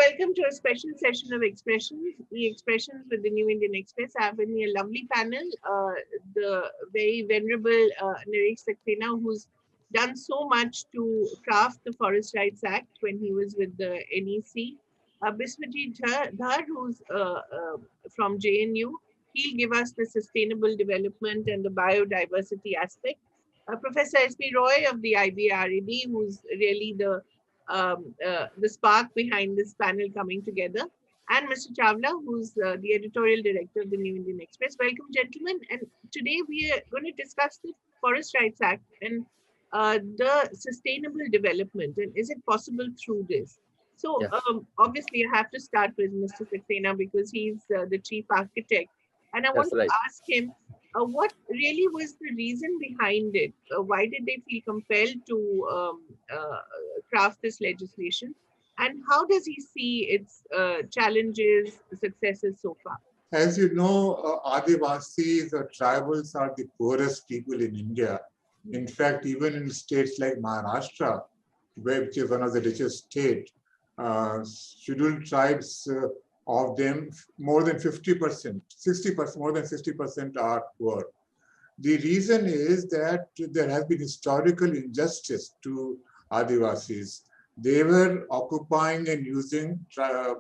welcome to a special session of Expressions, E-Expressions with the New Indian Express. I have with me a lovely panel, the very venerable Naresh Saxena, who's done so much to craft the Forest Rights Act when he was with the NEC. Biswajit Dhar, who's from JNU, he'll give us the sustainable development and the biodiversity aspect. Professor S.P. Roy of the IBRAD, who's really the spark behind this panel coming together, and Mr. Chawla, who's the editorial director of the New Indian Express. Welcome, gentlemen. And today we are going to discuss the Forest Rights Act and the sustainable development, and is it possible through this? So Yeah, obviously I have to start with Mr. Saxena because he's the chief architect. And I want that's to right. ask him, what really was the reason behind it? Why did they feel compelled to craft this legislation? And how does he see its challenges, successes so far? As you know, Adivasis or tribals are the poorest people in India. In fact, even in states like Maharashtra, which is one of the richest states, scheduled tribes of them, more than 50%, 60%, more than 60% are poor. The reason is that there has been historical injustice to Adivasis. They were occupying and using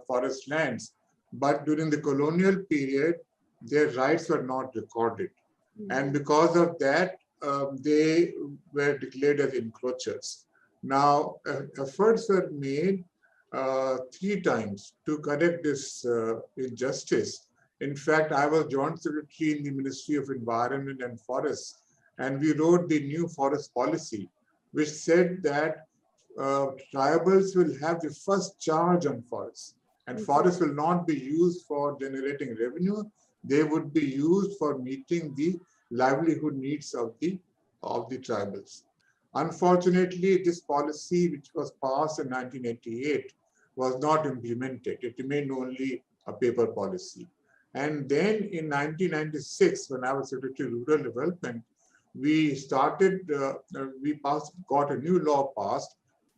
forest lands, but during the colonial period, their rights were not recorded. And because of that, they were declared as encroachers. Now, efforts were made 3 times to correct this injustice. In fact, I was Joint Secretary in the Ministry of Environment and Forests, and we wrote the new forest policy, which said that tribals will have the first charge on forests, and forests will not be used for generating revenue. They would be used for meeting the livelihood needs of the tribals. Unfortunately, this policy, which was passed in 1988, was not implemented. It remained only a paper policy. And then in 1996, when I was Secretary of Rural Development, we got a new law passed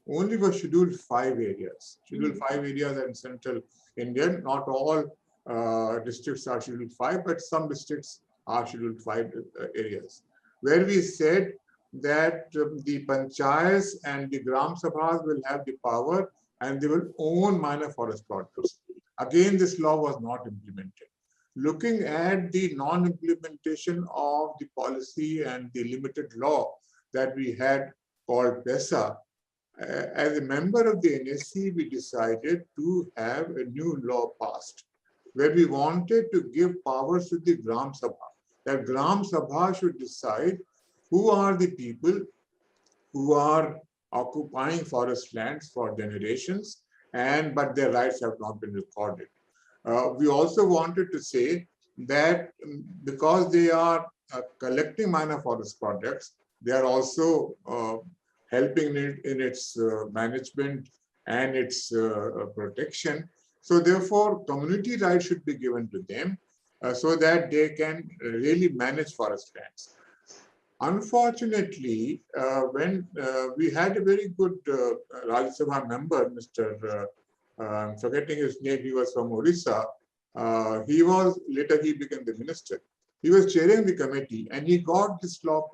only for Scheduled 5 areas. Scheduled 5 areas are in central India. Not all districts are Scheduled 5, but some districts are Scheduled 5 areas, where we said that the panchayats and the gram sabhas will have the power and they will own minor forest plots. Again, this law was not implemented. Looking at the non-implementation of the policy and the limited law that we had called PESA, as a member of the NSC, we decided to have a new law passed, where we wanted to give powers to the gram sabha. That gram sabha should decide who are the people who are occupying forest lands for generations, but their rights have not been recorded. We also wanted to say that because they are collecting minor forest products, they are also helping in its management and its protection. So therefore, community rights should be given to them so that they can really manage forest lands. Unfortunately, when we had a very good Rajya Sabha member, Mr. I'm forgetting his name, he was from Orissa. Later he became the minister. He was chairing the committee and he got this law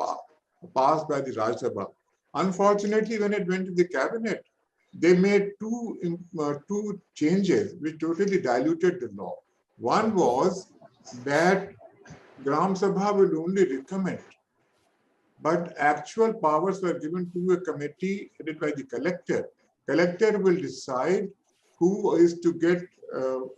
passed by the Rajya Sabha. Unfortunately, when it went to the cabinet, they made two changes which totally diluted the law. One was that Gram Sabha will only recommend, but actual powers were given to a committee headed by the collector. Collector will decide who is to get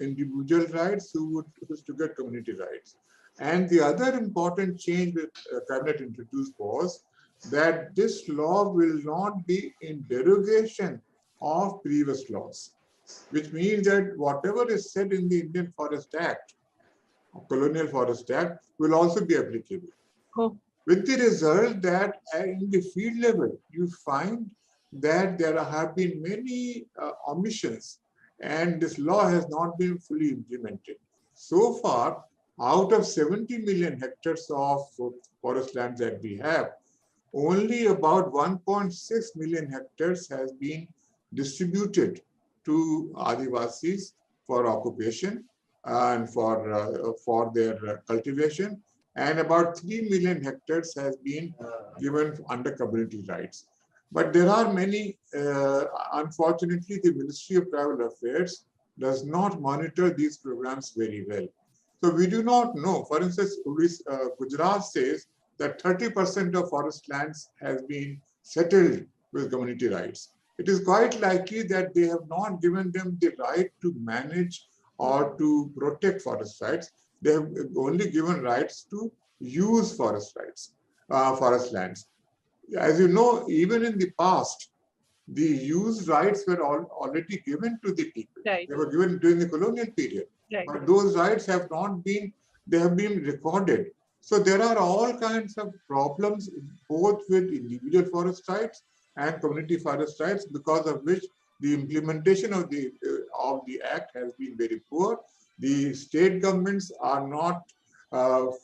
individual rights, who is to get community rights. And the other important change that cabinet introduced was that this law will not be in derogation of previous laws, which means that whatever is said in the Indian Forest Act, Colonial Forest Act, will also be applicable. Oh. With the result that in the field level, you find that there have been many omissions and this law has not been fully implemented. So far, out of 70 million hectares of forest lands that we have, only about 1.6 million hectares has been distributed to Adivasis for occupation and for their cultivation, and about 3 million hectares has been given under community rights. But there are many, unfortunately, the Ministry of Tribal Affairs does not monitor these programs very well. So we do not know. For instance, Gujarat says that 30% of forest lands has been settled with community rights. It is quite likely that they have not given them the right to manage or to protect forest rights. They have only given rights to use forest lands. As you know, even in the past, the use rights were already given to the people. Right. They were given during the colonial period. Right. But those rights have not been, they have been recorded. So there are all kinds of problems, both with individual forest rights and community forest rights, because of which the implementation of the act has been very poor. The state governments are not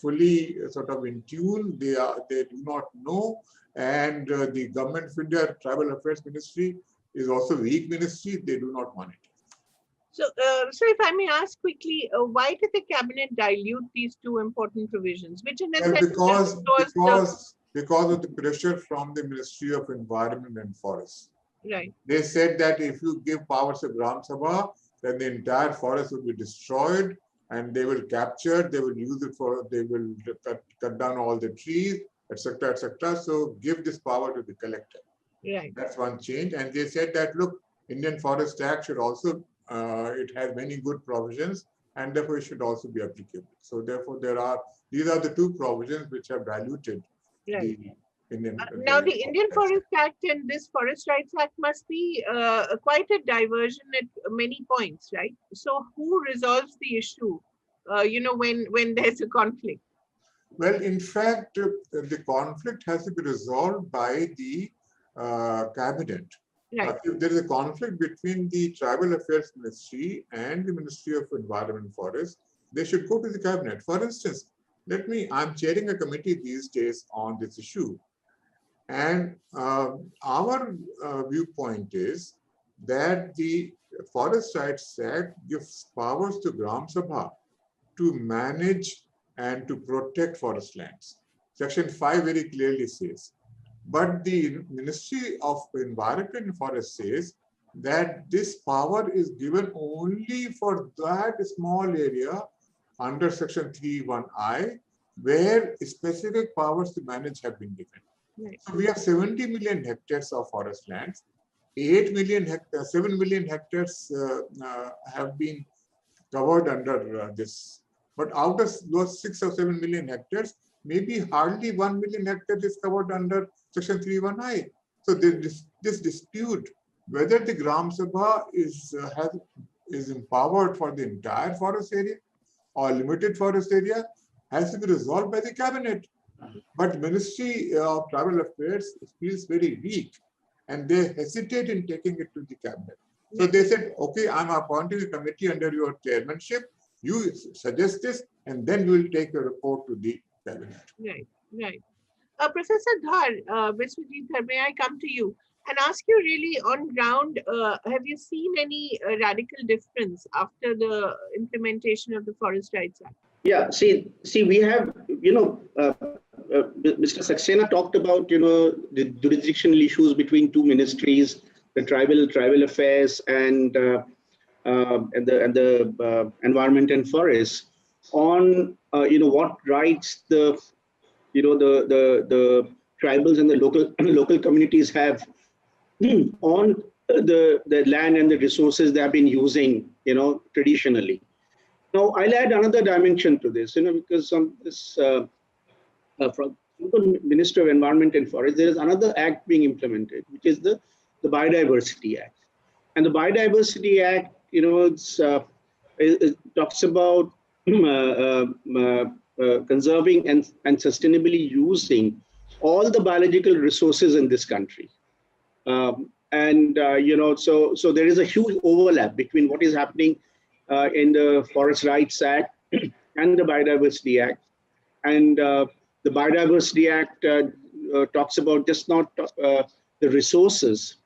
fully sort of in tune. They do not know, and the Government of India Tribal Affairs Ministry is also weak ministry. They do not monitor. So, so if I may ask quickly, why did the cabinet dilute these two important provisions? Which in a sense because of the pressure from the Ministry of Environment and Forests. Right. They said that if you give powers to Gram Sabha, then the entire forest will be destroyed, and they will capture, they will use it for, they will cut down all the trees, etc., etc. So give this power to the collector. Right. That's one change. And they said that, look, Indian Forest Act should also, it has many good provisions, and therefore it should also be applicable. So therefore these are the two provisions which have diluted right. the Indian. Now the Indian Forest Act and this Forest Rights Act must be quite a diversion at many points, right? So who resolves the issue, when there's a conflict? Well, in fact, the conflict has to be resolved by the cabinet. Right. If there is a conflict between the Tribal Affairs Ministry and the Ministry of Environment and Forest, they should go to the cabinet. For instance, I'm chairing a committee these days on this issue. And our viewpoint is that the Forest Rights Act gives powers to Gram Sabha to manage and to protect forest lands. Section 5 very clearly says. But the Ministry of Environment and Forest says that this power is given only for that small area under Section 3(1)(I), where specific powers to manage have been given. Right. So we have 70 million hectares of forest lands. 7 million hectares have been covered under this. But out of those 6 or 7 million hectares, maybe hardly 1 million hectares is covered under Section 3(1)(I). So this dispute, whether the Gram Sabha is empowered for the entire forest area or limited forest area, has to be resolved by the cabinet. But Ministry of Tribal Affairs feels very weak, and they hesitate in taking it to the cabinet. So they said, okay, I'm appointing a committee under your chairmanship. You suggest this, and then we will take a report to the cabinet. Right, right. Professor Dhar, Viswajit Dhar, may I come to you and ask you really on ground, have you seen any radical difference after the implementation of the Forest Rights Act? Yeah, see, we have, Mr. Saxena talked about, the jurisdictional issues between two ministries, the tribal affairs and the environment and forests, on what rights the tribals and the local communities have on the land and the resources they have been using, traditionally. Now, I'll add another dimension to this, because from the Ministry of Environment and Forest, there is another act being implemented, which is the Biodiversity Act. And the Biodiversity Act, it talks about conserving and sustainably using all the biological resources in this country. So there is a huge overlap between what is happening in the Forest Rights Act and the Biodiversity Act. And the Biodiversity Act talks about just not the resources,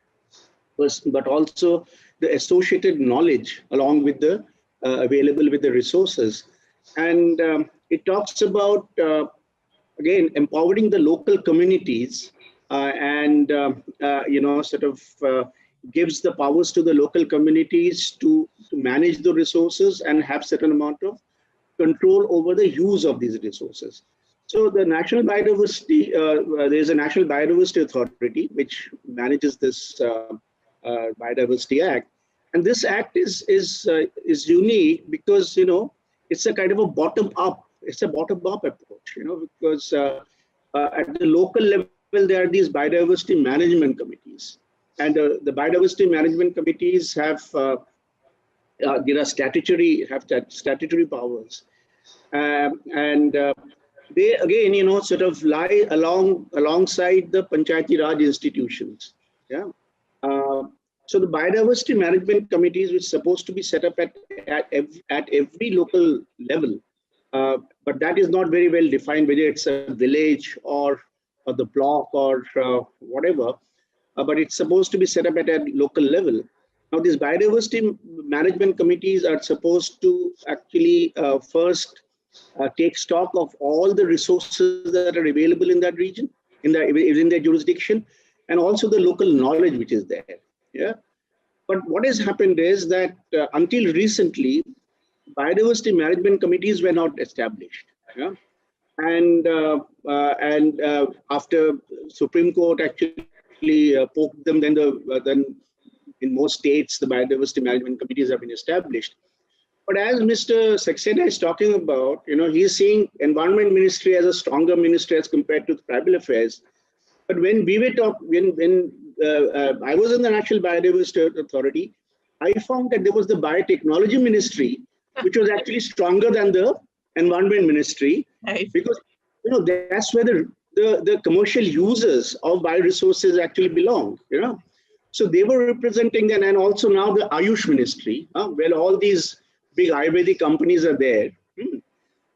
but also the associated knowledge along with the available with the resources. And it talks about, again, empowering the local communities and, sort of gives the powers to the local communities to manage the resources and have certain amount of control over the use of these resources. So the National Biodiversity, there is a National Biodiversity Authority which manages this Biodiversity Act, and this act is unique because it's a kind of a bottom up. It's a bottom up approach, because at the local level there are these biodiversity management committees, and the biodiversity management committees have there are statutory powers, and they again sort of lie alongside the Panchayati Raj institutions. Yeah. So the biodiversity management committees, which is supposed to be set up at every local level, but that is not very well defined, whether it's a village or the block or whatever, but it's supposed to be set up at a local level. Now, these biodiversity management committees are supposed to actually first take stock of all the resources that are available in that region, in their jurisdiction, and also the local knowledge which is there. Yeah. But what has happened is that until recently, biodiversity management committees were not established. Yeah. And after Supreme Court actually poked them, then in most states the biodiversity management committees have been established. But as Mr. Saxena is talking about, he's seeing Environment Ministry as a stronger ministry as compared to tribal affairs. But when we were when I was in the National Biodiversity Authority, I found that there was the Biotechnology Ministry, which was actually stronger than the Environment Ministry, right. Because that's where the commercial users of bioresources actually belong. So they were representing them, and also now the Ayush Ministry, where all these big Ayurvedic companies are there.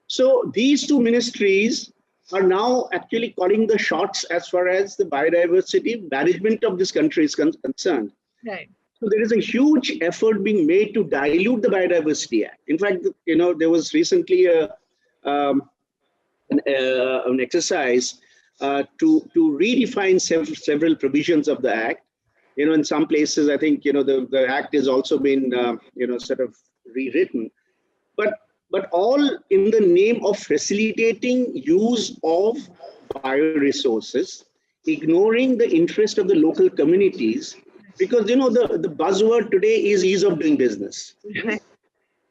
So these two ministries are now actually calling the shots as far as the biodiversity management of this country is concerned. Right. So there is a huge effort being made to dilute the Biodiversity Act. In fact, there was recently an exercise to redefine several provisions of the Act. In some places, I think the Act has also been sort of rewritten, but all in the name of facilitating use of bioresources, ignoring the interest of the local communities, because the buzzword today is ease of doing business.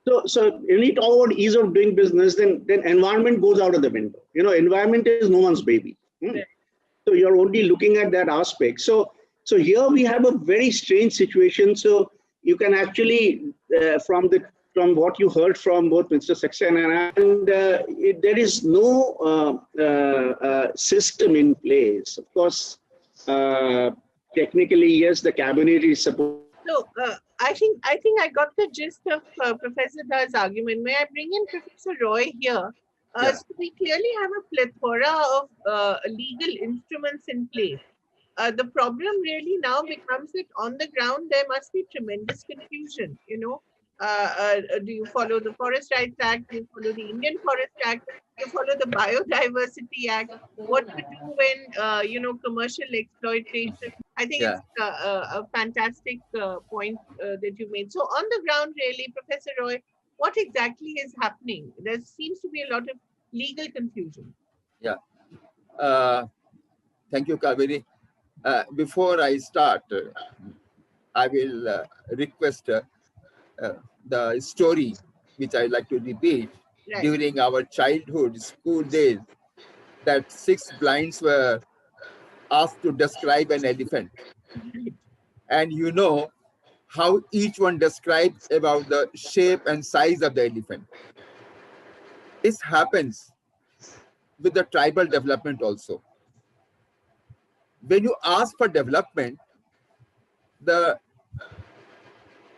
So when you talk about ease of doing business, then environment goes out of the window. Environment is no one's baby. So you're only looking at that aspect. So here we have a very strange situation. So you can actually, from what you heard from both Mr. Saxena and there is no system in place. Of course, technically, yes, the cabinet is supposed. So I think I got the gist of Professor Dh's argument. May I bring in Professor Roy here? So we clearly have a plethora of legal instruments in place. The problem really now becomes that on the ground there must be tremendous confusion. Do you follow the Forest Rights Act? Do you follow the Indian Forest Act? Do you follow the Biodiversity Act? What to do when commercial exploitation? I think it's a fantastic point that you made. So on the ground, really, Professor Roy, what exactly is happening? There seems to be a lot of legal confusion. Yeah. Thank you, Kaveri. Before I start, I will request the story which I like to repeat. Right. During our childhood school days, that 6 blinds were asked to describe an elephant. And how each one describes about the shape and size of the elephant. This happens with the tribal development also. When you ask for development, the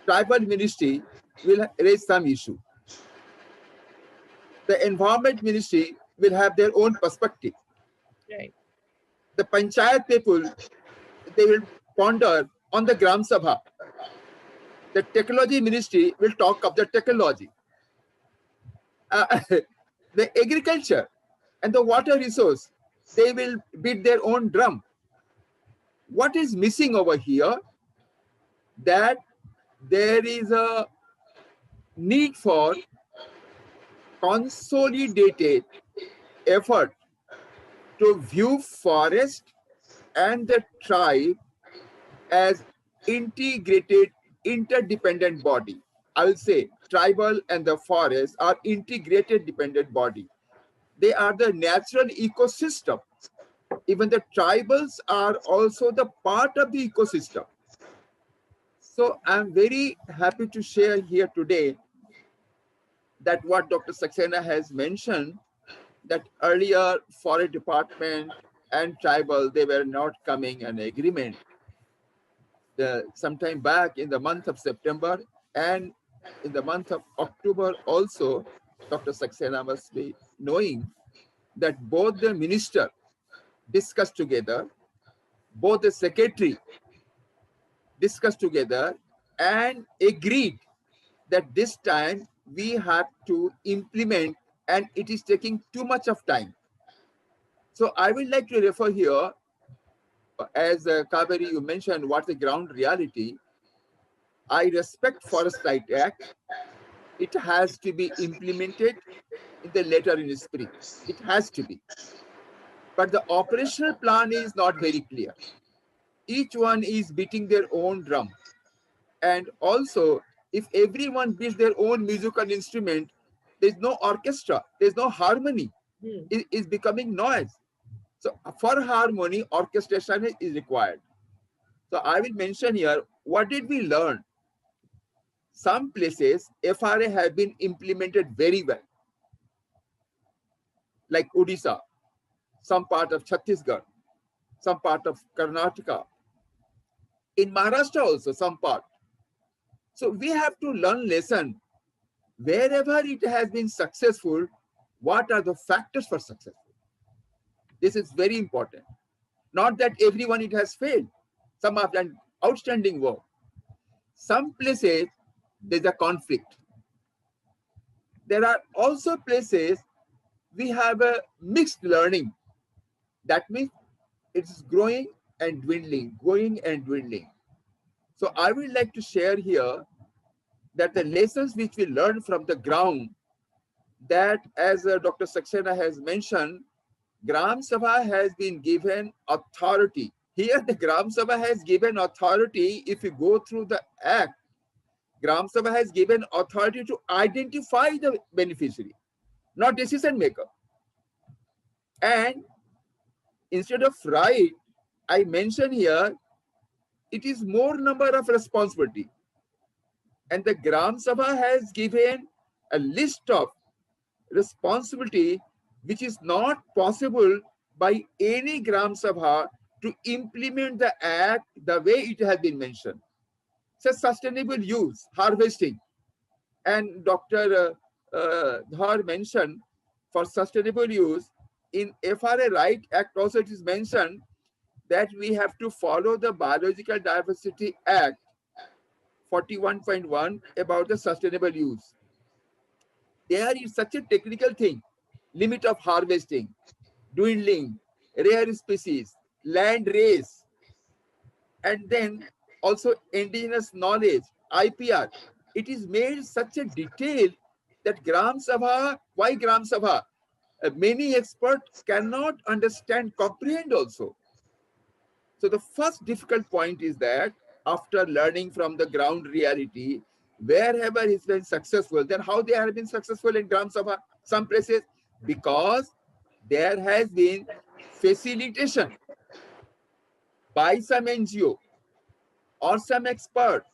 tribal ministry will raise some issue. The environment ministry will have their own perspective. Right. The panchayat people, they will ponder on the Gram Sabha. the technology ministry will talk of the technology. The agriculture and the water resource, they will beat their own drum. What is missing over here? That there is a need for consolidated effort to view forest and the tribe as integrated, interdependent body. I will say tribal and the forest are integrated dependent body. They are the natural ecosystem. Even the tribals are also the part of the ecosystem. So I'm very happy to share here today that what Dr. Saxena has mentioned, that earlier forest department and tribal, they were not coming an agreement. Sometime back in the month of September and in the month of October also, Dr. Saxena must be knowing that both the minister discussed together, both the secretary discussed together and agreed that this time we have to implement, and it is taking too much of time. So I would like to refer here, as Kaveri, you mentioned what's the ground reality. I respect Forest Right Act. It has to be implemented in the letter in spirit. It has to be. But the operational plan is not very clear. Each one is beating their own drum. And also, if everyone beats their own musical instrument, there's no orchestra, there's no harmony. It is becoming noise. So for harmony, orchestration is required. So I will mention here, what did we learn? Some places, FRA have been implemented very well, like Odisha, some part of Chhattisgarh, some part of Karnataka, in Maharashtra also, some part. So we have to learn lesson. Wherever it has been successful, what are the factors for success? This is very important. Not that everyone it has failed. Some have done outstanding work. Some places there's a conflict. There are also places we have a mixed learning. That means it's growing and dwindling, growing and dwindling. So I would like to share here that the lessons which we learn from the ground, that as Dr. Saxena has mentioned, Gram Sabha has been given authority. Here the Gram Sabha has given authority. If you go through the act, Gram Sabha has given authority to identify the beneficiary, not decision maker. And instead of right, I mention here, it is more number of responsibility. And the Gram Sabha has given a list of responsibility which is not possible by any Gram Sabha to implement the act the way it has been mentioned. So sustainable use, harvesting. And Dr. Dhar mentioned for sustainable use, in FRA Right Act also it is mentioned that we have to follow the Biological Diversity Act 41.1 about the sustainable use. There is such a technical thing, limit of harvesting, dwindling, rare species, land race, and then also indigenous knowledge, IPR. It is made such a detail that Gram Sabha, why Gram Sabha? Many experts cannot understand, comprehend also. So the first difficult point is that after learning from the ground reality, wherever it's been successful, then how they have been successful in Gram Sabha, some places, because there has been facilitation by some NGO or some expert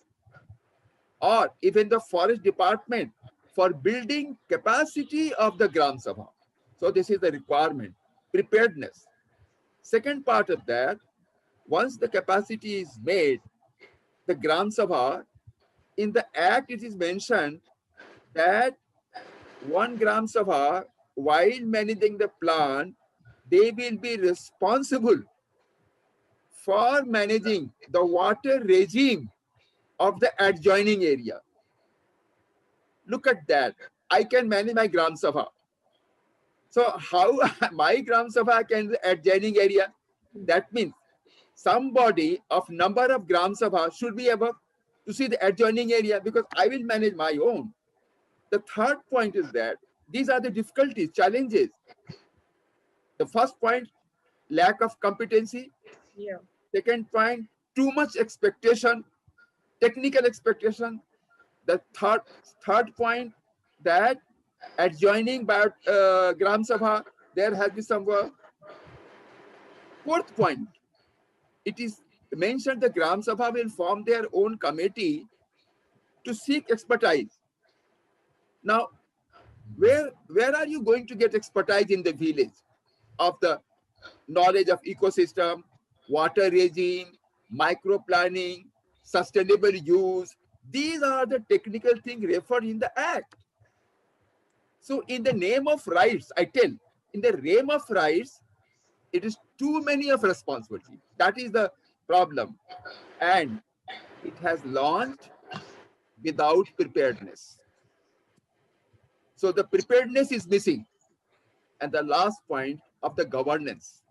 or even the forest department for building capacity of the Gram Sabha. So this is the requirement, preparedness. Second part of that, once the capacity is made, the Gram Sabha, in the act it is mentioned that one Gram Sabha, while managing the plant, they will be responsible for managing the water regime of the adjoining area. Look at that. I can manage my Gram Sabha. So how my Gram Sabha can be adjoining area? That means somebody of number of Gram Sabha should be able to see the adjoining area, because I will manage my own. The third point is that these are the difficulties, challenges. The first point, lack of competency. Yeah. Second point, too much expectation, technical expectation. The third point, that adjoining Gram Sabha, there has been some work. Fourth point, it is mentioned the Gram Sabha will form their own committee to seek expertise. Now, where are you going to get expertise in the village of the knowledge of ecosystem, water regime, micro planning, sustainable use? These are the technical things referred in the Act. So in the name of rights, I tell, in the name of rights, it is too many of responsibility. That is the problem. And it has launched without preparedness. So the preparedness is missing. And the last point of the governance.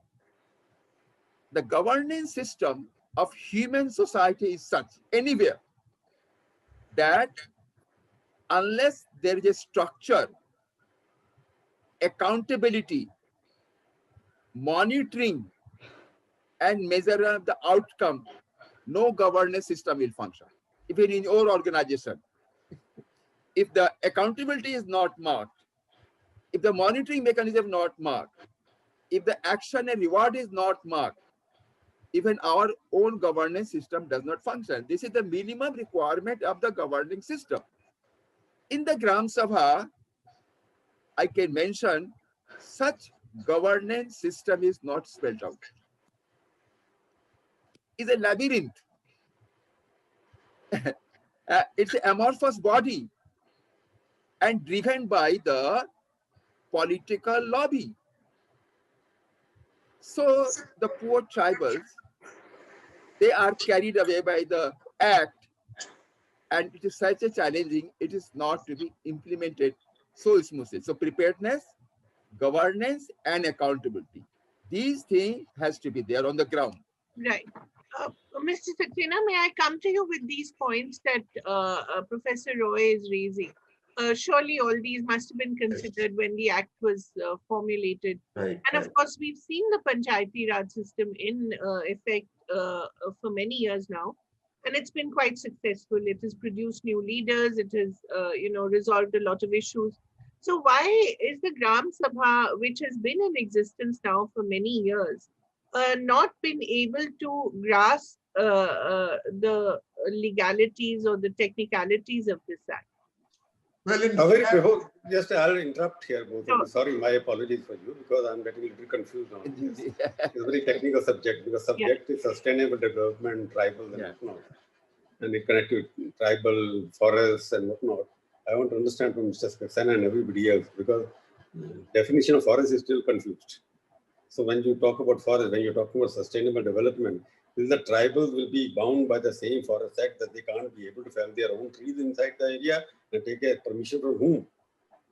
The governance system of human society is such, anywhere, that unless there is a structure, accountability, monitoring, and measure of the outcome, no governance system will function. Even in your organization, if the accountability is not marked, if the monitoring mechanism is not marked, if the action and reward is not marked, even our own governance system does not function. This is the minimum requirement of the governing system. In the Gram Sabha, I can mention such governance system is not spelled out. It's a labyrinth. It's an amorphous body and driven by the political lobby. So the poor tribals, they are carried away by the act, and it is such a challenging, it is not to be implemented so smoothly. So preparedness, governance, and accountability. These things has to be there on the ground. Right. Mr. Saxena, may I come to you with these points that Professor Roy is raising? Surely all these must have been considered when the Act was formulated. Right. And of course, we've seen the Panchayati Raj system in effect for many years now. And it's been quite successful. It has produced new leaders. It has, resolved a lot of issues. So why is the Gram Sabha, which has been in existence now for many years, not been able to grasp the legalities or the technicalities of this Act? Well, in Before, just I'll interrupt here. Both Sure. Sorry, my apologies for you, because I'm getting a little confused now. It's a very technical subject, because subject is sustainable development, tribal and whatnot, and it connected with tribal forests and whatnot. I want to understand from Mr. Saxena and everybody else, because definition of forest is still confused. So when you talk about forest, when you're talking about sustainable development, the tribals will be bound by the same Forest Act that they can't be able to fell their own trees inside the area and take a permission from whom?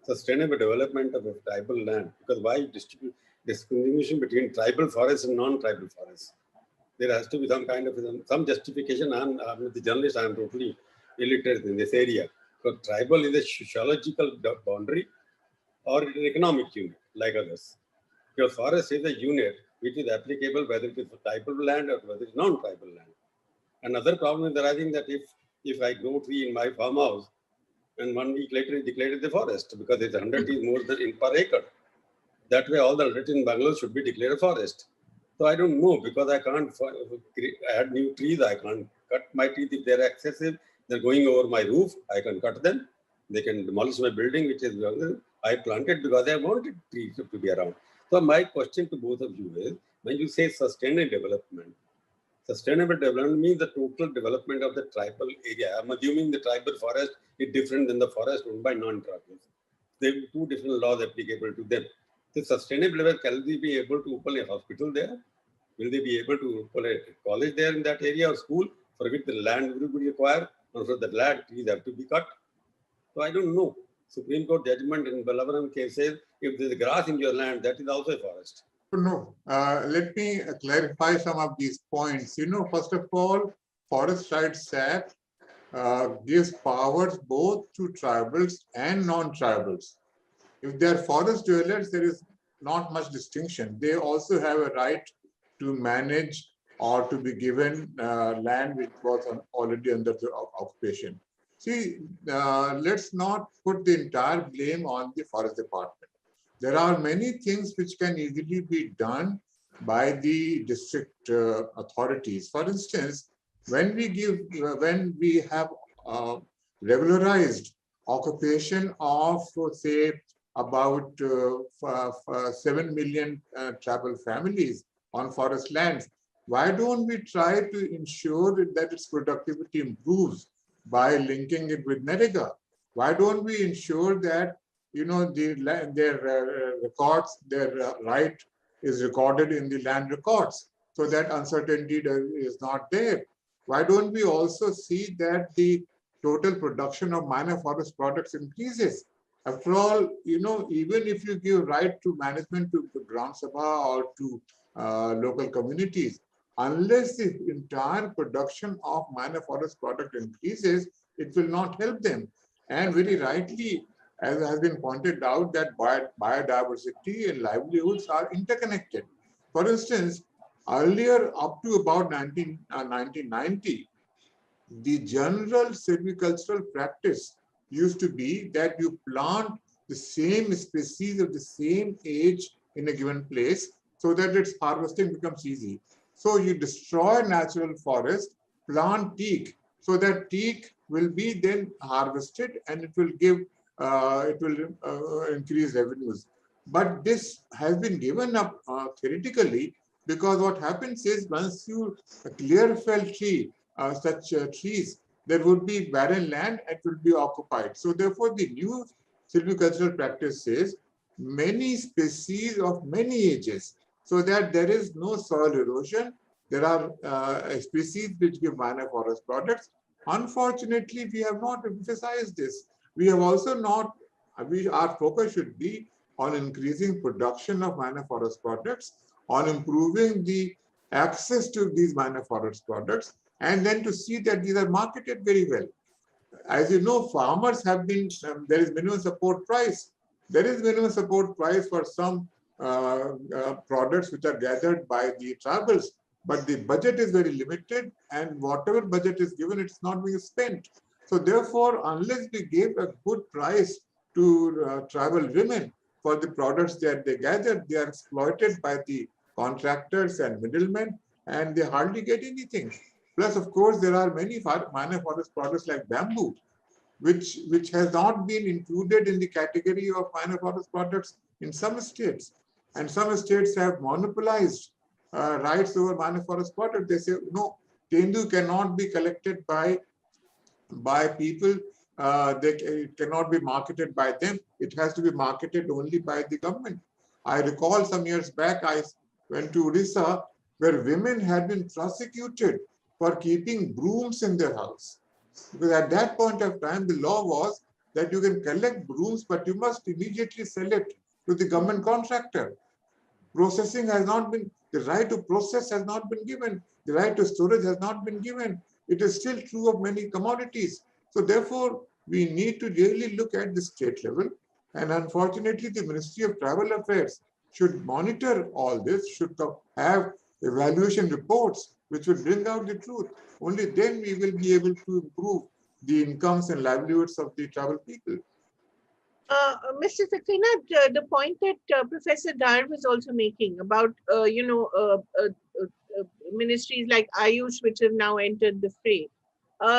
Sustainable development of a tribal land. Because why discrimination between tribal forests and non-tribal forests? There has to be some kind of some justification. I'm the journalist, I'm totally illiterate in this area. So tribal is a sociological boundary or an economic unit like others. Your forest is a unit which is applicable whether it is tribal land or whether it is non-tribal land. Another problem is arising that if I grow tree in my farmhouse and 1 week later it declared the forest because it's 100 trees more than per acre. That way all the 100 in Bangalore should be declared a forest. So I don't know, because I can't add new trees. I can't cut my trees if they're excessive. They're going over my roof. I can cut them. They can demolish my building, which is I planted because I wanted trees to be around. So my question to both of you is, when you say sustainable development means the total development of the tribal area. I'm assuming the tribal forest is different than the forest owned by non-tribals. There are two different laws applicable to them. The sustainable level, can they be able to open a hospital there? Will they be able to open a college there in that area or school for which the land will be required Also, the land trees have to be cut. So I don't know. Supreme Court judgment in Balabaram case says if there is grass in your land, that is also a forest. No, let me clarify some of these points. First of all, Forest Rights Act gives powers both to tribals and non-tribals. If they are forest dwellers, there is not much distinction. They also have a right to manage or to be given land which was already under the occupation. See, let's not put the entire blame on the forest department. There are many things which can easily be done by the district authorities. For instance, when we have regularized occupation of, say, about 7 million tribal families on forest lands, why don't we try to ensure that its productivity improves by linking it with NREGA? Why don't we ensure that their records, their right is recorded in the land records so that uncertainty is not there? Why don't we also see that the total production of minor forest products increases? After all, even if you give right to management to Gram Sabha or to local communities, unless the entire production of minor forest product increases, it will not help them. And very rightly, as has been pointed out, that biodiversity and livelihoods are interconnected. For instance, earlier up to about 1990, the general silvicultural practice used to be that you plant the same species of the same age in a given place so that its harvesting becomes easy. So you destroy natural forest, plant teak, so that teak will be then harvested and it will give increase revenues. But this has been given up theoretically, because what happens is once you clear fell tree, such trees, there would be barren land and it will be occupied. So therefore, the new silvicultural practice says many species of many ages, so that there is no soil erosion. There are species which give minor forest products. Unfortunately, we have not emphasized this. We have also not, our focus should be on increasing production of minor forest products, on improving the access to these minor forest products, and then to see that these are marketed very well. As you know, farmers have been, there is minimum support price. There is minimum support price for some products which are gathered by the tribals, but the budget is very limited, and whatever budget is given, it's not being spent. So therefore, unless we give a good price to tribal women for the products that they gather, they are exploited by the contractors and middlemen, and they hardly get anything. Plus, of course, there are many minor forest products like bamboo, which has not been included in the category of minor forest products in some states. And some states have monopolized rights over minor forest products. They say, no, tendu cannot be collected by people. It cannot be marketed by them. It has to be marketed only by the government. I recall some years back, I went to Odisha, where women had been prosecuted for keeping brooms in their house. Because at that point of time, the law was that you can collect brooms, but you must immediately sell it to the government contractor. Processing has not been, the right to process has not been given. The right to storage has not been given. It is still true of many commodities. So therefore, we need to really look at the state level. And unfortunately, the Ministry of Tribal Affairs should monitor all this, should have evaluation reports which will bring out the truth. Only then we will be able to improve the incomes and livelihoods of the tribal people. Mr. Saxena, the point that Professor Dar was also making about, ministries like Ayush, which have now entered the fray.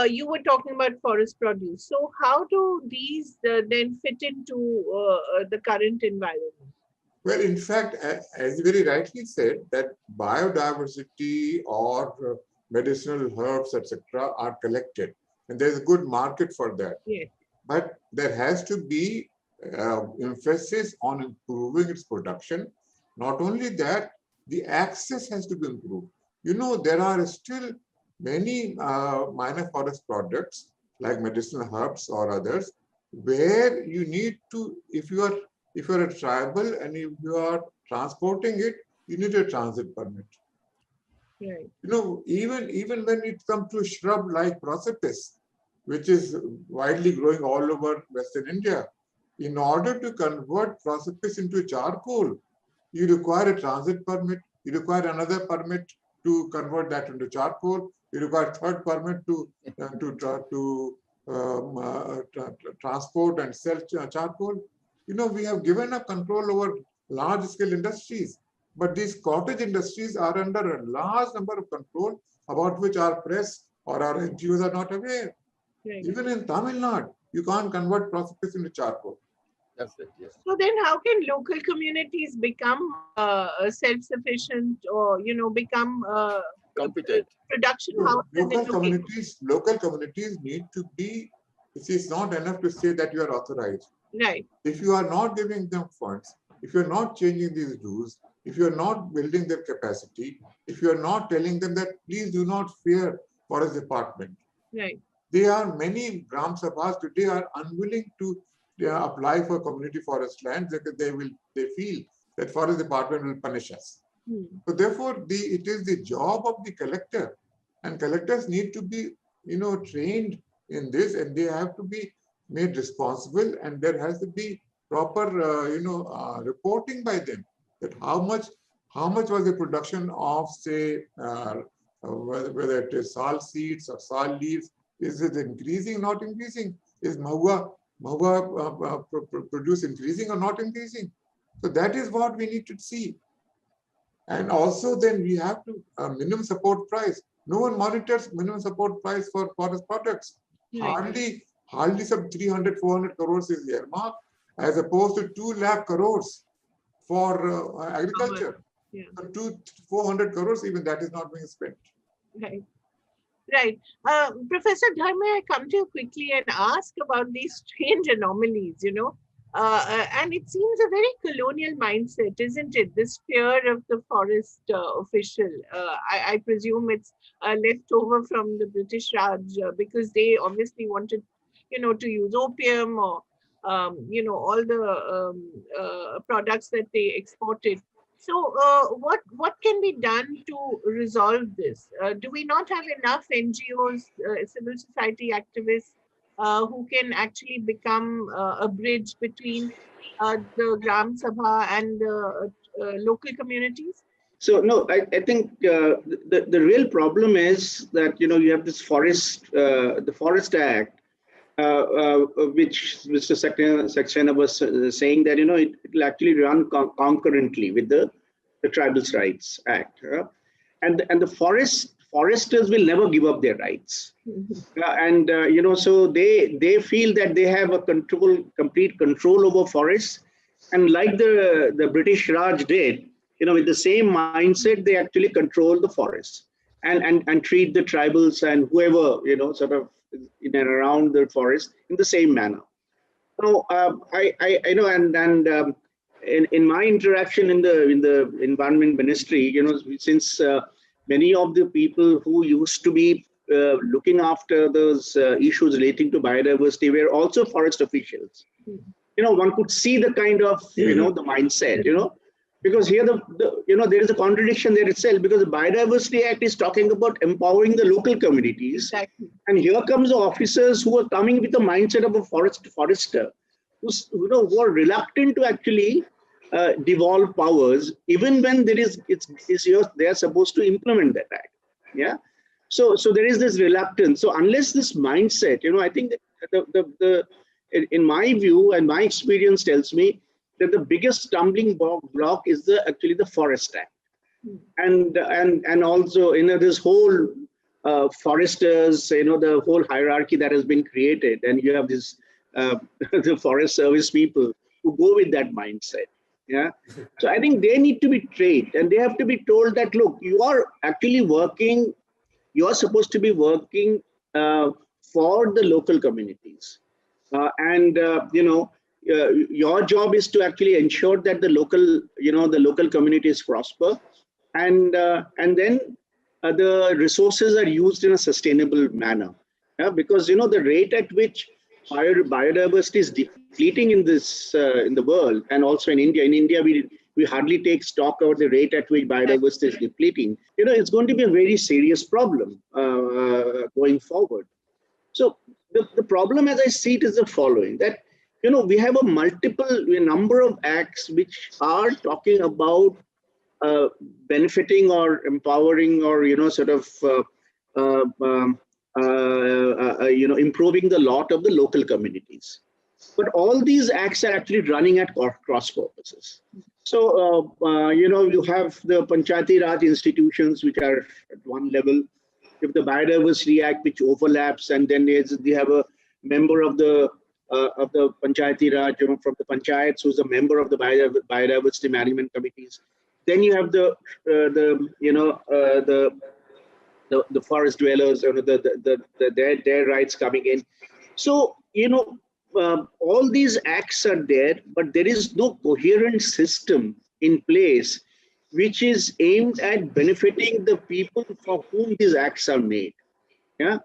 You were talking about forest produce. So how do these then fit into the current environment? Well, in fact, as you very rightly said, that biodiversity or medicinal herbs, etc., are collected, and there's a good market for that. Yes. But there has to be emphasis on improving its production. Not only that, the access has to be improved. There are still many minor forest products like medicinal herbs or others, where you need to, if you're a tribal and if you are transporting it, you need a transit permit. Right. You know, even when it comes to shrub like prosopis, which is widely growing all over Western India, in order to convert prosopis into charcoal, you require a transit permit, you require another permit to convert that into charcoal, you require a third permit to transport and sell charcoal. You know, we have given up control over large scale industries, but these cottage industries are under a large number of control about which our press or our NGOs are not aware. Right. Even in Tamil Nadu, you can't convert prosopis into charcoal. That's it, yes. So then how can local communities become self-sufficient or, you know, become Competent. production So houses? local communities need to be, it's not enough to say that you are authorized. Right. If you are not giving them funds, if you're not changing these rules, if you're not building their capacity, if you're not telling them that please do not fear forest department. Right. There are many Gram Sabhas today are unwilling to apply for community forest lands because they feel that forest department will punish us. So therefore, it is the job of the collector, and collectors need to be, you know, trained in this, and they have to be made responsible, and there has to be proper, reporting by them that how much was the production of, say, whether it is sal seeds or sal leaves, is it increasing, not increasing? Is mahua produce increasing or not increasing? So that is what we need to see. And also then we have to minimum support price. No one monitors minimum support price for forest products. Right. Hardly some 300, 400 crores is earmarked as opposed to 2 lakh crores for agriculture. Yeah. So 400 crores, even that is not being spent. Right. Right. Professor Dhar, may I come to you quickly and ask about these strange anomalies, you know? And it seems a very colonial mindset, isn't it? This fear of the forest official. I presume it's left over from the British Raj because they obviously wanted, you know, to use opium or, you know, all the products that they exported. So what can be done to resolve this? Do we not have enough NGOs, civil society activists who can actually become a bridge between the Gram Sabha and the local communities? So no, I think the real problem is that, you know, you have this the Forest Act, which Mr. Saxena was saying that, you know, it will actually run concurrently with the Tribals Rights Act, and the foresters will never give up their rights, and you know, so they feel that they have a complete control over forests, and like the British Raj did, you know, with the same mindset, they actually control the forests and treat the tribals and whoever, you know, sort of in and around the forest in the same manner. So I know, and in my interaction in the Environment Ministry, you know, since many of the people who used to be looking after those issues relating to biodiversity were also forest officials. You know, one could see the kind of, you know, the mindset, you know, because here you know, there is a contradiction there itself, because the Biodiversity Act is talking about empowering the local communities. Exactly. And here comes the officers who are coming with the mindset of a forester, who are reluctant to actually devolve powers, even when they are supposed to implement that act. Yeah. So there is this reluctance. So unless this mindset, you know, I think that in my view and my experience tells me that the biggest stumbling block is actually the Forest Act, and also, you know, this whole foresters, you know, the whole hierarchy that has been created, and you have this the Forest Service people who go with that mindset. Yeah. So I think they need to be trained, and they have to be told that, look, you are actually working, you are supposed to be working for the local communities, and you know, your job is to actually ensure that the local communities prosper, and then the resources are used in a sustainable manner. Yeah, because the rate at which biodiversity is depleting in this in the world, and also in India. In India, we hardly take stock of the rate at which biodiversity is depleting. It's going to be a very serious problem going forward. So the problem, as I see it, is the following: that we have a number of acts which are talking about benefiting or empowering or sort of uh, um, improving the lot of the local communities. But all these acts are actually running at cross purposes. So you have the Panchayati Raj institutions which are at one level. If the Biodiversity Act which overlaps, and then they have a member of the Panchayati Raj from the panchayats who's a member of the biodiversity management committees. Then you have the forest dwellers, their rights coming in. So all these acts are there, but there is no coherent system in place which is aimed at benefiting the people for whom these acts are made. Yeah.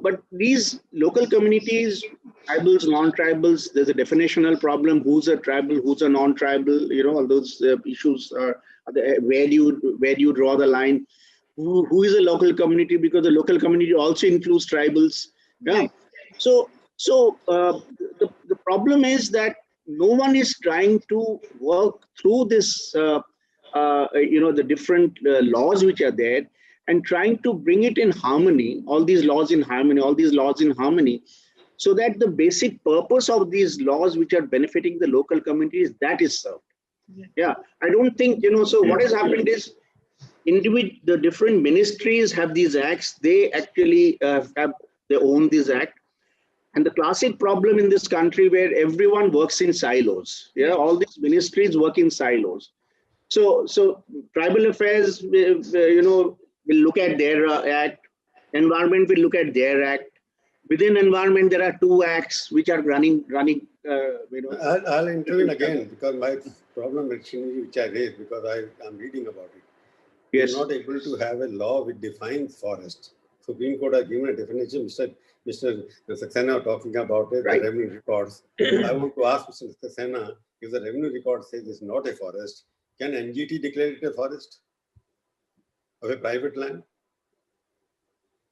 But these local communities, tribals, non-tribals, there's a definitional problem. Who's a tribal? Who's a non-tribal? All those issues are there. Where do you draw the line? Who is a local community? Because the local community also includes tribals. Yeah. Right. So the problem is that no one is trying to work through this, the different laws which are there, and trying to bring it in harmony, all these laws in harmony, so that the basic purpose of these laws which are benefiting the local communities, that is served. Yeah, I don't think, so what has happened is the different ministries have these acts, they actually they own this act. And the classic problem in this country where everyone works in silos, all these ministries work in silos. So tribal affairs, will look at their act. Environment will look at their act. Within environment, there are two acts which are running. I'll intervene again because my problem which I raised, because I'm reading about it. Yes. We're not able to have a law which defines forest. Supreme Court has given a definition. Mr. Saxena talking about it, right. The revenue records. I want to ask Mr. Saxena, if the revenue record says it's not a forest, can NGT declare it a forest of a private land?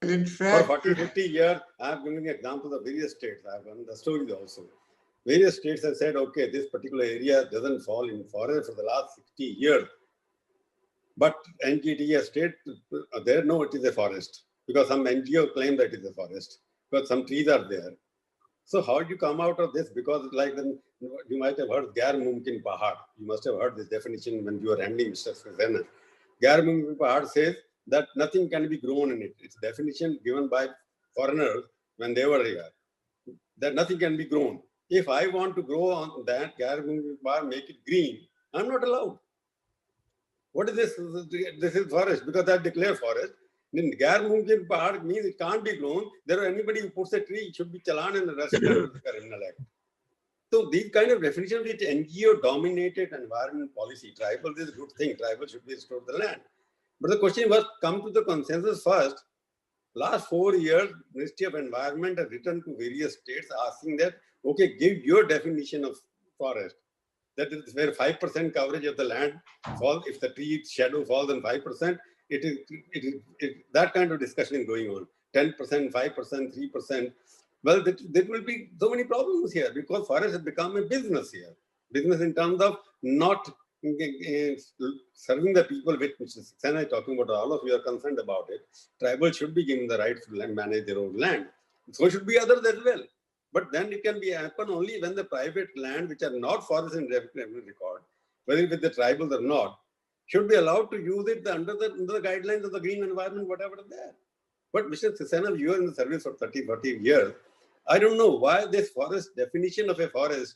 In fact, for 40, 50 years, I'm giving examples of various states. I've done the stories also. Various states have said, okay, this particular area doesn't fall in forest for the last 60 years. But NGT has stated there, no, it is a forest. Because some NGO claim that it is a forest. Because some trees are there. So how do you come out of this? Because like you might have heard Gair Mumkin Pahad. You must have heard this definition when you were handling Mr. Saxena. Gair Mumkin Pahad says that nothing can be grown in it. It's a definition given by foreigners when they were here. That nothing can be grown. If I want to grow on that, Gair Mumkin Pahad, make it green, I'm not allowed. What is this? This is forest because I declare forest. Then Gair Mumkin Pahad means it can't be grown. There anybody who puts a tree, it should be challan and arrested under the Criminal Act. So these kind of definitions with NGO-dominated environment policy, tribal is a good thing. Tribal should be restored the land. But the question was come to the consensus first. Last 4 years, Ministry of Environment has written to various states asking that, okay, give your definition of forest. That is where 5% coverage of the land falls. If the tree shadow falls on 5%, it is that kind of discussion is going on. 10%, 5%, 3%. Well, there will be so many problems here because forest has become a business here. Business in terms of not serving the people with Mr. Saxena is talking about. All of you are concerned about it. Tribal should be given the right to manage their own land. So should be others as well. But then it can be happen only when the private land, which are not forest in revenue record, whether with the tribals or not, should be allowed to use it under the guidelines of the green environment, whatever is there. But Mr. Saxena, you are in the service for 30, 40 years. I don't know why this forest definition of a forest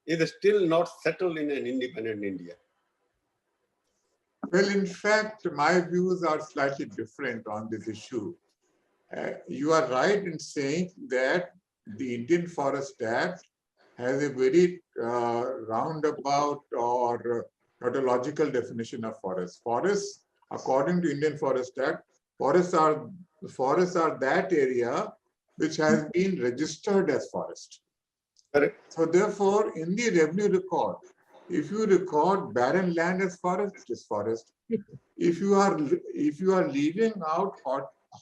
is still not settled in an independent India. Well, in fact, my views are slightly different on this issue. You are right in saying that the Indian Forest Act has a very roundabout or tautological definition of forest. Forests, according to Indian Forest Act, forests are that area which has been registered as forest. Correct. So therefore, in the revenue record, if you record barren land as forest, it is forest. If you are leaving out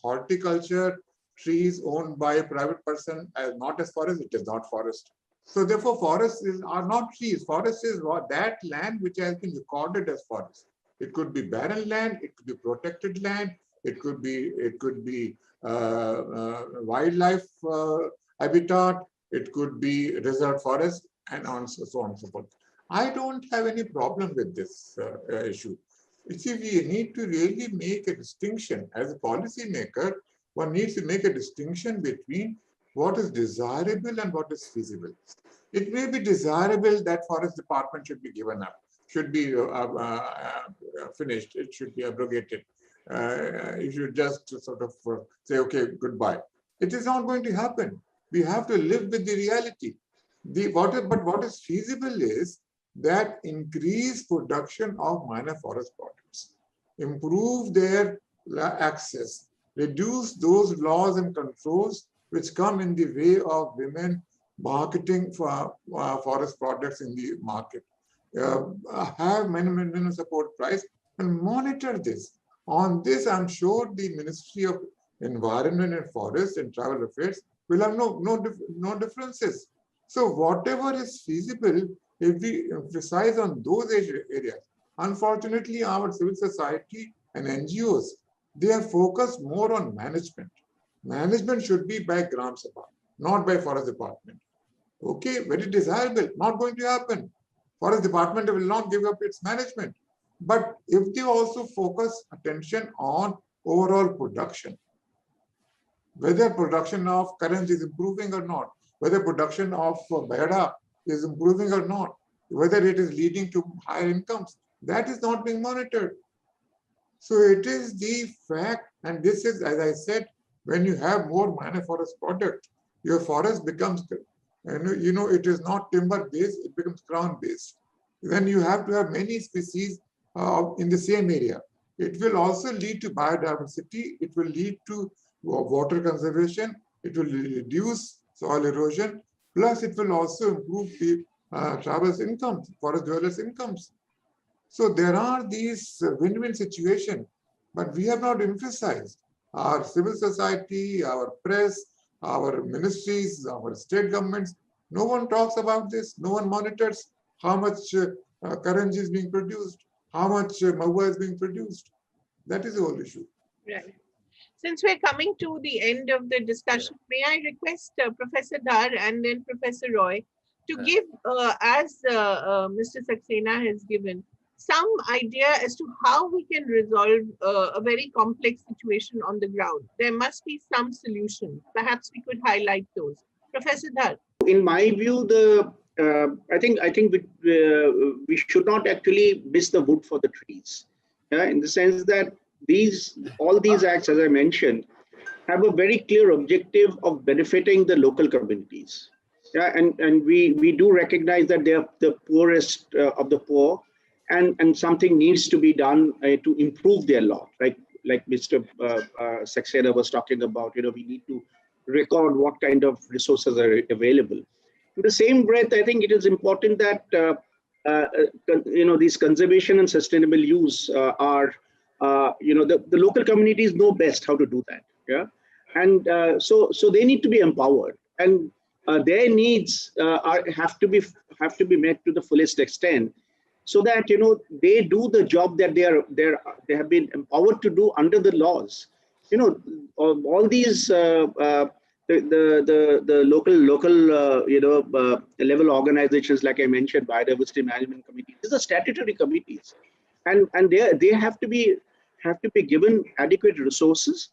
horticulture trees owned by a private person as not as forest, it is not forest. So therefore, forests are not trees. Forest is that land which has been recorded as forest. It could be barren land, it could be protected land, it could be wildlife habitat, it could be reserved forest, and so on and so forth. I don't have any problem with this issue. You see, we need to really make a distinction. As a policy maker, one needs to make a distinction between what is desirable and what is feasible. It may be desirable that forest department should be given up, should be finished, it should be abrogated. You should just sort of say, okay, goodbye. It is not going to happen. We have to live with the reality. But what is feasible is that increase production of minor forest products, improve their access, reduce those laws and controls which come in the way of women marketing for forest products in the market, have minimum support price, and monitor this. On this, I'm sure the Ministry of Environment and Forest and Tribal Affairs will have no differences. So whatever is feasible, if we emphasize on those areas, unfortunately, our civil society and NGOs, they are focused more on management. Management should be by Gram Sabha, not by Forest Department. Okay, very desirable, not going to happen. Forest Department will not give up its management. But if they also focus attention on overall production, whether production of current is improving or not, whether production of Beda is improving or not, whether it is leading to higher incomes, that is not being monitored. So it is the fact, and this is, as I said, when you have more minor forest product, your forest becomes, it is not timber based, it becomes crown based. Then you have to have many species in the same area. It will also lead to biodiversity, it will lead to water conservation, it will reduce soil erosion, plus it will also improve the travelers' incomes, forest dwellers' incomes. So there are these win-win situations, but we have not emphasized. Our civil society, our press, our ministries, our state governments, no one talks about this, no one monitors how much Karanji is being produced, how much Mahua is being produced. That is the whole issue. Right. Since we're coming to the end of the discussion, may I request Professor Dhar and then Professor Roy to give, as Mr. Saxena has given, some idea as to how we can resolve a very complex situation on the ground. There must be some solution. Perhaps we could highlight those. Professor Dhar. In my view, I think we should not actually miss the wood for the trees. In the sense that all these acts, as I mentioned, have a very clear objective of benefiting the local communities. And we do recognize that they are the poorest of the poor, and something needs to be done to improve their lot. Like Mr. Saxena was talking about, we need to record what kind of resources are available. In the same breath, I think it is important that these conservation and sustainable use are, the local communities know best how to do that. Yeah, and so they need to be empowered, and their needs have to be met to the fullest extent, so that they do the job that they have been empowered to do under the laws. All these the local level organizations, like I mentioned, biodiversity management committees, these are statutory committees, and they have to be given adequate resources,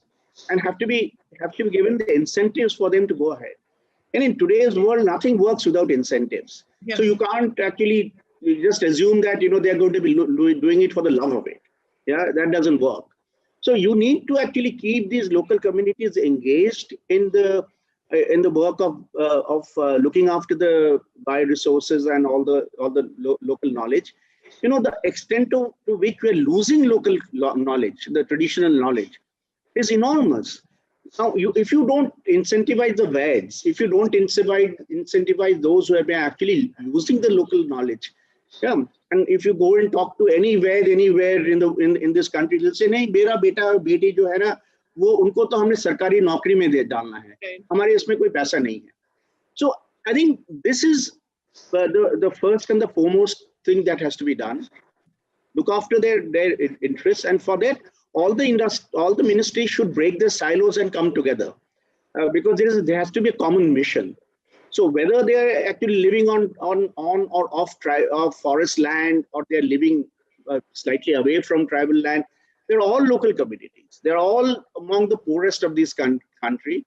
and have to be given the incentives for them to go ahead. And in today's world, nothing works without incentives. Yeah. So you can't actually just assume that they're going to be doing it for the love of it. Yeah, that doesn't work. So you need to actually keep these local communities engaged in the work of looking after the bioresources and all the local knowledge. The extent to which we're losing local knowledge, the traditional knowledge, is enormous. Now, if you don't incentivize the VEDs, if you don't incentivize those who have been actually using the local knowledge, yeah, and if you go and talk to any VED anywhere in this country, they'll say, नहीं मेरा बेटा बेटी जो है ना वो उनको तो हमने सरकारी नौकरी में दे डालना है, हमारे इसमें कोई पैसा नहीं है. So I think this is the first and the foremost thing that has to be done. Look after their interests, and for that, all the ministries should break their silos and come together, because there has to be a common mission. So whether they are actually living on or off forest land, or they are living slightly away from tribal land, they're all local communities. They're all among the poorest of this country.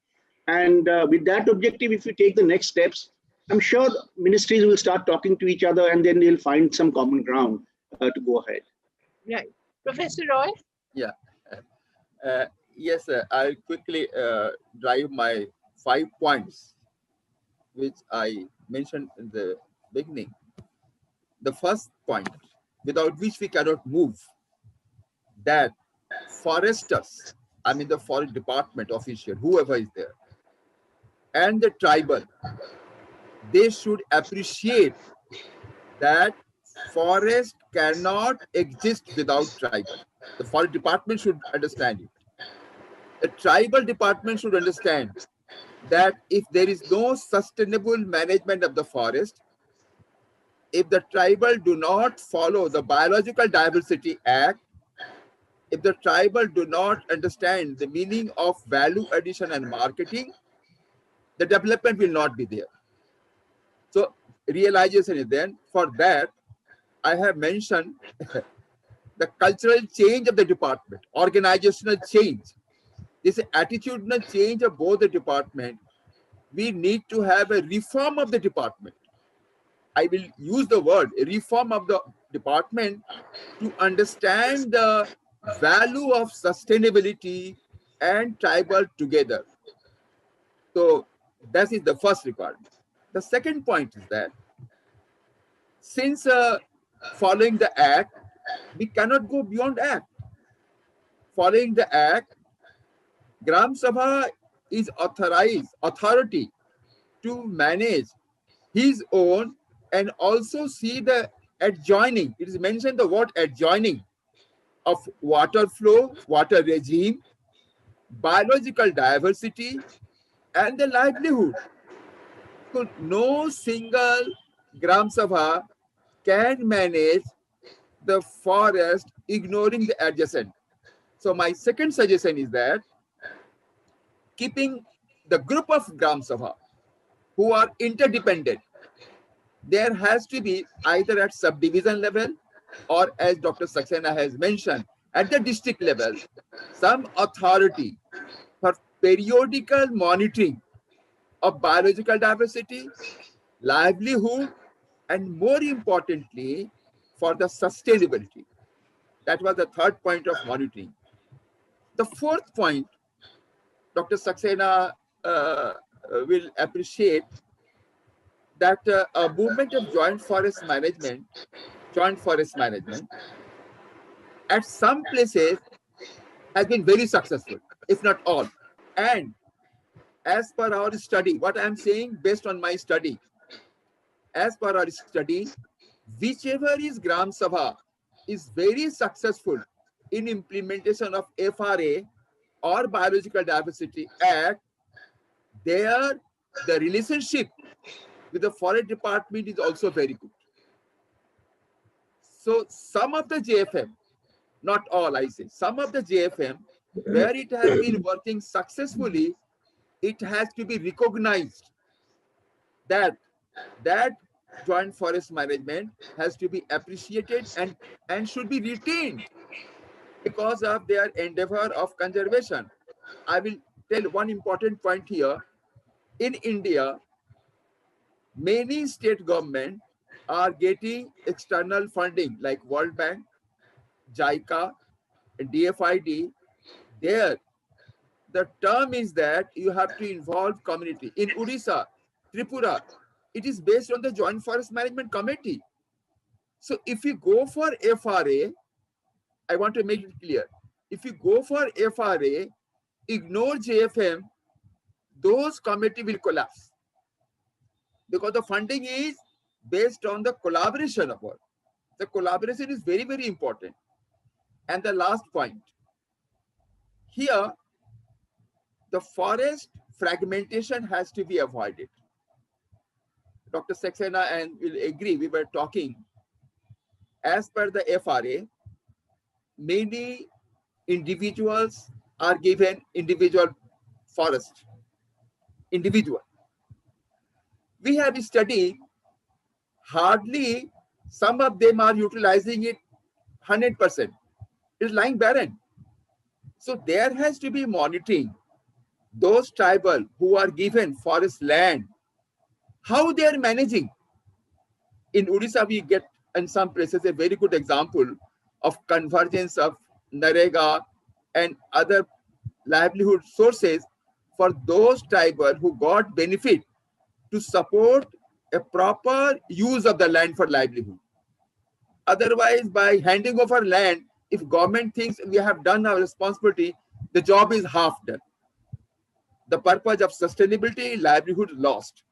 And with that objective, if you take the next steps, I'm sure ministries will start talking to each other, and then they'll find some common ground to go ahead. Right. Professor Roy? Yeah. Yes, I'll quickly drive my 5 points, which I mentioned in the beginning. The first point, without which we cannot move, that foresters, I mean the forest department official, whoever is there, and the tribal, they should appreciate that forest cannot exist without tribal. The forest department should understand it. The tribal department should understand that if there is no sustainable management of the forest, if the tribal do not follow the Biological Diversity Act, if the tribal do not understand the meaning of value addition and marketing, the development will not be there. So realization is then, for that, I have mentioned the cultural change of the department, organizational change. This attitudinal change of both the department. We need to have a reform of the department. I will use the word reform of the department to understand the value of sustainability and tribal together. So that is the first requirement. The second point is that since following the Act, we cannot go beyond Act. Following the Act, Gram Sabha is authority to manage his own and also see the adjoining. It is mentioned the word adjoining of water flow, water regime, biological diversity, and the livelihood. So no single Gram Sabha can manage the forest ignoring the adjacent. So my second suggestion is that keeping the group of Gram Sabha who are interdependent, there has to be either at subdivision level or, as Dr. Saxena has mentioned, at the district level, some authority for periodical monitoring of biological diversity, livelihood, and more importantly, for the sustainability. That was the third point of monitoring. The fourth point, Dr. Saxena will appreciate that a movement of joint forest management, at some places has been very successful, if not all. And as per our study, what I'm saying based on my study, as per our study, whichever is Gram Sabha is very successful in implementation of FRA or Biological Diversity Act, there the relationship with the forest department is also very good. So some of the JFM, not all I say, some of the JFM, where it has been working successfully, it has to be recognized that joint forest management has to be appreciated and should be retained because of their endeavor of conservation. I will tell one important point here. In India, many state governments are getting external funding like World Bank, JICA, and DFID. There, the term is that you have to involve community. In Odisha, Tripura, it is based on the Joint Forest Management Committee. So if you go for FRA, I want to make it clear. If you go for FRA, ignore JFM, those committee will collapse. Because the funding is based on the collaboration of work. The collaboration is very, very important. And the last point, here, the forest fragmentation has to be avoided. Dr. Saxena and will agree, we were talking, as per the FRA, many individuals are given individual forest, individual. We have studied, hardly some of them are utilizing it 100%. It's lying barren. So there has to be monitoring. Those tribal who are given forest land, how they are managing. In Odisha, we get in some places a very good example of convergence of Narega and other livelihood sources for those tribal who got benefit to support a proper use of the land for livelihood. Otherwise, by handing over land, if government thinks we have done our responsibility, the job is half done. The purpose of sustainability, livelihood lost.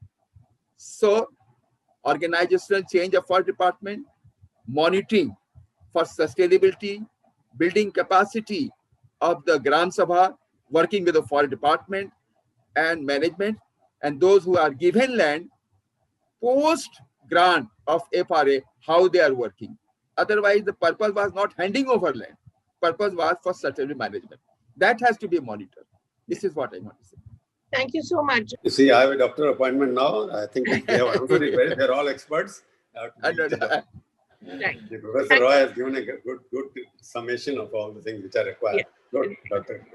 So, organizational change of forest department, monitoring for sustainability, building capacity of the Gram Sabha, working with the forest department and management, and those who are given land, post grant of FRA, how they are working. Otherwise, the purpose was not handing over land. Purpose was for sustainable management. That has to be monitored. This is what I want to say. Thank you so much. You see, I have a doctor appointment now. I think they have answered it well. They're all experts. Right. Professor Roy has given a good summation of all the things which are required. Yeah. Good, Doctor.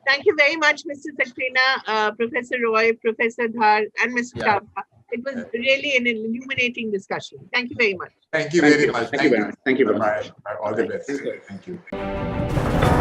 Thank you very much, Mr. Saxena, Professor Roy, Professor Dhar, and Mr. Chawla. It was really an illuminating discussion. Thank you very much. Thank you very much. Thank you very much. Thank you very much. Bye. All the best. Thank you. Thank you.